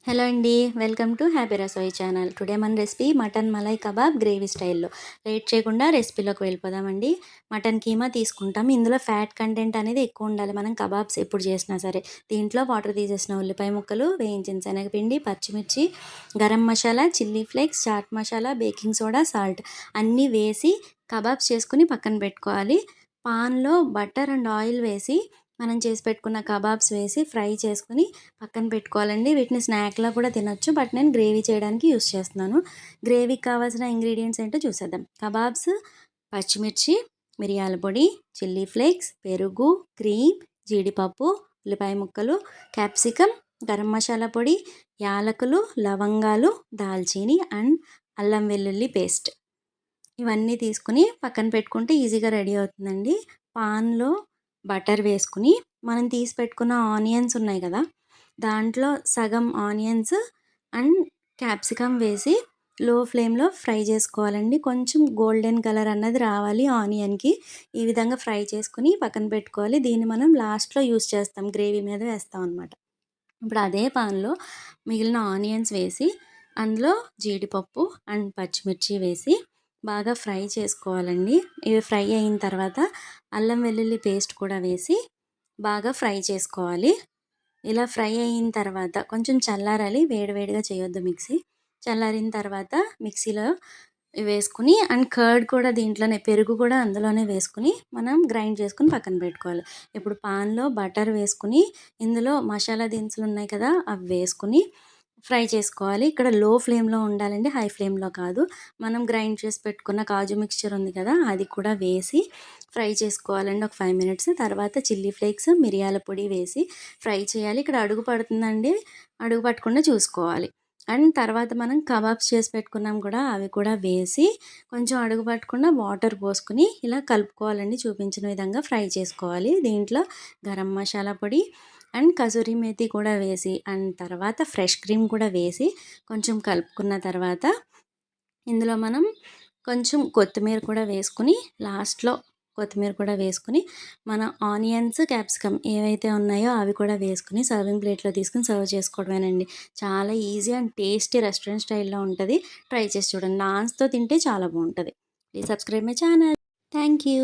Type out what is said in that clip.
Hello అండి. Welcome to happy Rasoi channel. Today మన recipe mutton malai kebab gravy స్టైల్‌లో. Late చేయకుండా రెసిపీలోకి వెళ్ళిపోదామండి. మటన్ కీమా తీసుకుంటాం. ఇందులో ఫ్యాట్ కంటెంట్ అనేది ఎక్కువ ఉండాలి మనం కబాబ్స్ ఎప్పుడు చేసినా సరే. దీంట్లో వాటర్ తీసేసిన ఉల్లిపాయ ముక్కలు, వేయించిన శనగపిండి, పచ్చిమిర్చి, garam masala, chilli flakes, chaat masala, baking soda, salt అన్నీ వేసి కబాబ్స్ చేసుకొని పక్కన పెట్టుకోవాలి. పాన్‌లో బటర్ అండ్ ఆయిల్ వేసి మనం చేసి పెట్టుకున్న కబాబ్స్ వేసి ఫ్రై చేసుకొని పక్కన పెట్టుకోవాలండి. వీటిని స్నాక్‌లా కూడా తినొచ్చు. బట్ నేను గ్రేవీ చేయడానికి యూజ్ చేస్తున్నాను. గ్రేవీకి కావాల్సిన ఇంగ్రీడియెంట్స్ ఏంటో చూసేద్దాం. కబాబ్స్, పచ్చిమిర్చి, మిరియాల పొడి, చిల్లీ ఫ్లేక్స్, పెరుగు, క్రీమ్, జీడిపప్పు, ఉల్లిపాయ ముక్కలు, క్యాప్సికమ్, గరం మసాలా పొడి, యాలకులు, లవంగాలు, దాల్చీని అండ్ అల్లం వెల్లుల్లి పేస్ట్. ఇవన్నీ తీసుకుని పక్కన పెట్టుకుంటే ఈజీగా రెడీ అవుతుందండి. పాన్‌లో బటర్ వేసుకుని మనం తీసి పెట్టుకున్న ఆనియన్స్ ఉన్నాయి కదా! దాంట్లో సగం ఆనియన్స్ అండ్ క్యాప్సికమ్ వేసి లో ఫ్లేమ్‌లో ఫ్రై చేసుకోవాలండి. కొంచెం గోల్డెన్ కలర్ అన్నది రావాలి ఆనియన్‌కి. ఈ విధంగా ఫ్రై చేసుకొని పక్కన పెట్టుకోవాలి. దీన్ని మనం లాస్ట్‌లో యూజ్ చేస్తాం. గ్రేవీ మీద వేస్తాం అనమాట. ఇప్పుడు అదే పాన్‌లో మిగిలిన ఆనియన్స్ వేసి అందులో జీడిపప్పు అండ్ పచ్చిమిర్చి వేసి బాగా ఫ్రై చేసుకోవాలండి. ఇవి ఫ్రై అయిన తర్వాత అల్లం వెల్లుల్లి పేస్ట్ కూడా వేసి బాగా ఫ్రై చేసుకోవాలి. ఇలా ఫ్రై అయిన తర్వాత కొంచెం చల్లారాలి. వేడివేడిగా చేయొద్దు మిక్సీ. చల్లారిన తర్వాత మిక్సీలో వేసుకుని అండ్ కర్డ్ కూడా దీంట్లోనే పెరుగు కూడా అందులోనే వేసుకుని మనం గ్రైండ్ చేసుకొని పక్కన పెట్టుకోవాలి. ఇప్పుడు పాన్‌లో బటర్ వేసుకుని ఇందులో మసాలా దినుసులు ఉన్నాయి కదా! అవి వేసుకుని ఫ్రై చేసుకోవాలి. ఇక్కడ లో ఫ్లేమ్‌లో ఉండాలండి. హై ఫ్లేమ్‌లో కాదు. మనం గ్రైండ్ చేసి పెట్టుకున్న కాజు మిక్స్చర్ ఉంది కదా! అది కూడా వేసి ఫ్రై చేసుకోవాలండి ఒక 5 మినిట్స్. తర్వాత చిల్లీ ఫ్లేక్స్, మిరియాల పొడి వేసి ఫ్రై చేయాలి. ఇక్కడ అడుగు పడుతుందండి. అడుగు పట్టకుండా చూసుకోవాలి. అండ్ తర్వాత మనం కబాబ్స్ చేసి పెట్టుకున్నాం కూడా అవి కూడా వేసి కొంచెం అడుగు పట్టకుండా వాటర్ పోసుకొని ఇలా కలుపుకోవాలండి. చూపించిన విధంగా ఫ్రై చేసుకోవాలి. దీంట్లో గరం మసాలా పొడి అండ్ కసూరి మేతి కూడా వేసి అండ్ తర్వాత ఫ్రెష్ క్రీమ్ కూడా వేసి కొంచెం కలుపుకున్న తర్వాత ఇందులో మనం కొంచెం కొత్తిమీర కూడా వేసుకుని లాస్ట్‌లో కొత్తిమీర కూడా వేసుకుని మన ఆనియన్స్, క్యాప్సికమ్ ఏవైతే ఉన్నాయో అవి కూడా వేసుకుని సర్వింగ్ ప్లేట్‌లో తీసుకొని సర్వ్ చేసుకోవడమేనండి. చాలా ఈజీ అండ్ టేస్టీ రెస్టారెంట్ స్టైల్‌లో ఉంటది. ట్రై చేసి చూడండి. నాన్స్‌తో తింటే చాలా బావుంటది. Please subscribe my channel. Thank you.